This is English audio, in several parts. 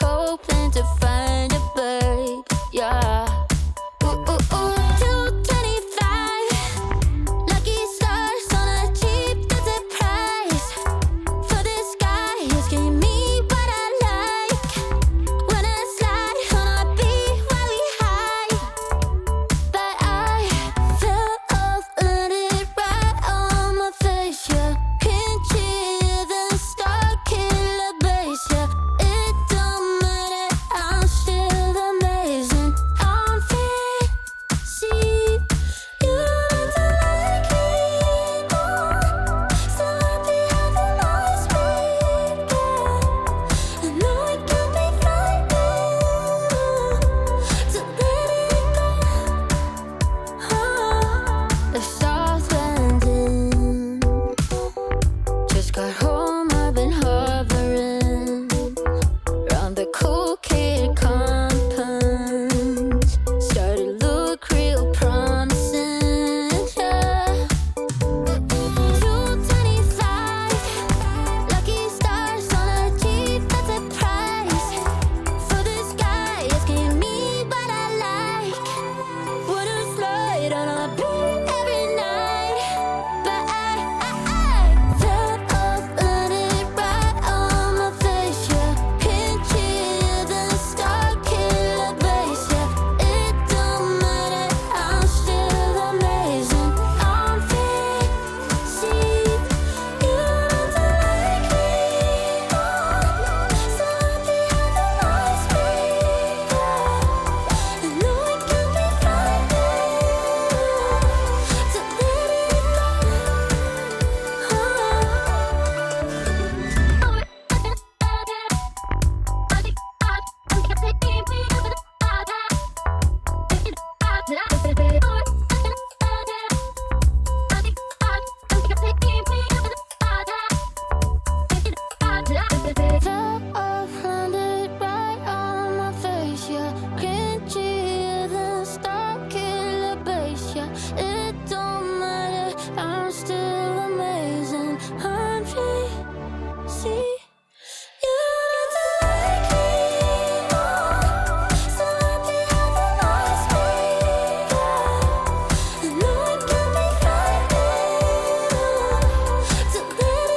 hoping to find a bird, yeah. Ooh, ooh, ooh, 225. Lucky stars on a cheap visit price. For this guy, he's giving me what I like. When I slide on our beat while we hide. But I fell off, landed right on my face, yeah. Can't hear the star killer bass, yeah. It don't matter, I'm still amazing. I'm free, see, you don't like me more. So happy having lost me, yeah. I know it can be frightening to let it go. The south landing. Just got home, I've been hovering around the cool kid compound. Started to look real promising, yeah. 225. Lucky stars on a cheap visit price. For this guy, asking me what I like. Wanna slide on a beat every night. But I fell off, landed right on my face, yeah. Can't hear the star killer bass, yeah. It don't matter, I'm still amazing. I'm free, see, you don't like me more. So happy having lost me, yeah. I know it can be frightening to let it Fell off, landed right on my face, yeah. Can't hear the star killer bass, yeah. It don't matter, I'm still amazing. I'm free, see, you don't like me more. So happy having lost me, yeah. I know it can be frightening to let it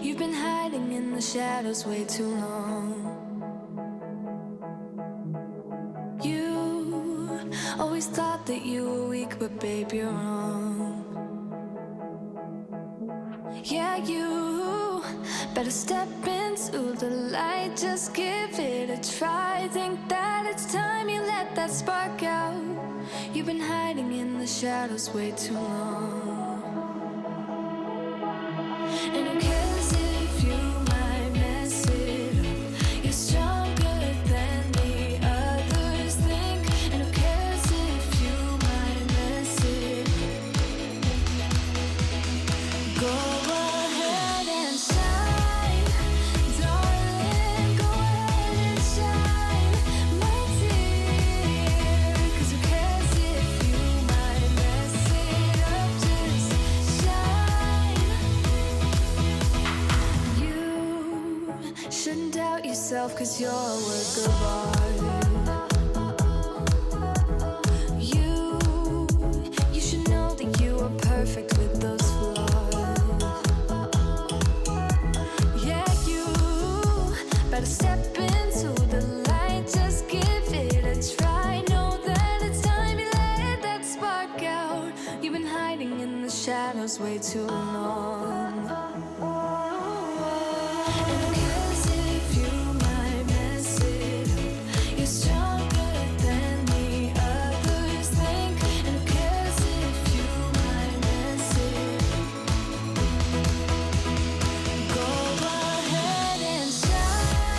You've been hiding in the shadows way too long. You always thought that you were weak, but babe, you're wrong. Yeah, you better step into the light, just give it a try. Think that it's time you let that spark out. You've been hiding in the shadows way too long. And who cares if you might mess it up? You're stronger than the others think. And who cares if you might mess it up? Go ahead and shine, darling. Go ahead and shine, my dear. 'Cause who cares if you might mess it up? Just shine. You shouldn't doubt yourself, 'cause you're a work of art. You should know that you are perfect with those flaws. Yeah, you better step into the light, just give it a try. Know that it's time you let that spark out. You've been hiding in the shadows way too long. And who cares if you might mess it up? You're stronger than the others think. And who cares if you might mess it up? Go ahead and shine.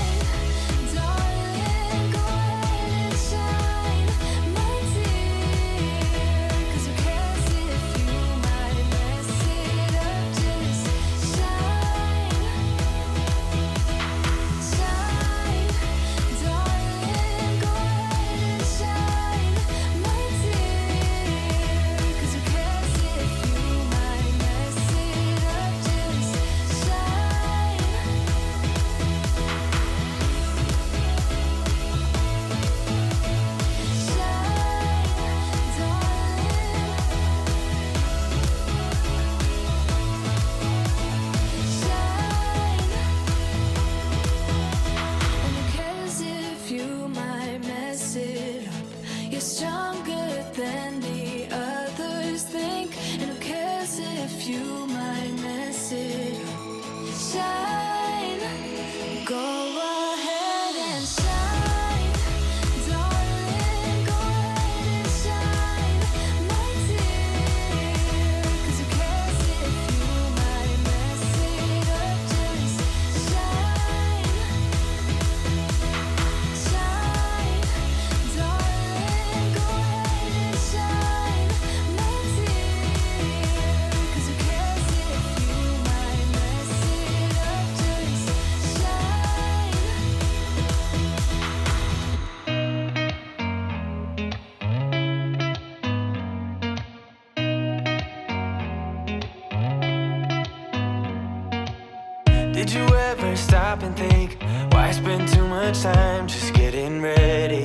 Did you ever stop and think, why spend too much time just getting ready?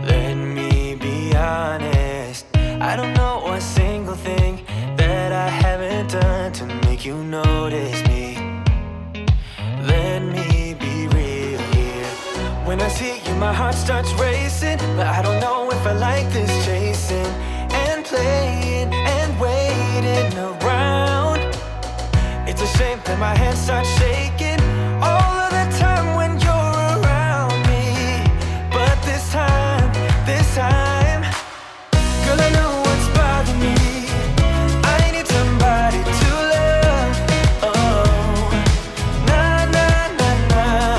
Let me be honest, I don't know a single thing that I haven't done to make you notice me. Let me be real here. When I see you, my heart starts racing, but I don't know if I like this chasing and playing and waiting around. It's a shame that my hands start shaking all of the time when you're around me. But this time, girl, I know what's bothering me. I need somebody to love. Oh, nah, nah, nah, nah.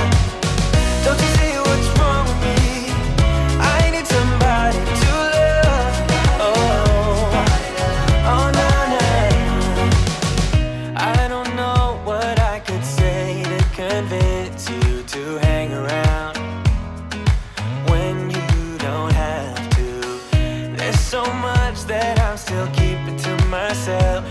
Don't you see what's wrong with me? I need somebody to love. Oh, oh, nah, nah. I don't know what I could say to convince you to hang around when you don't have to. There's so much that I'm still keeping to myself.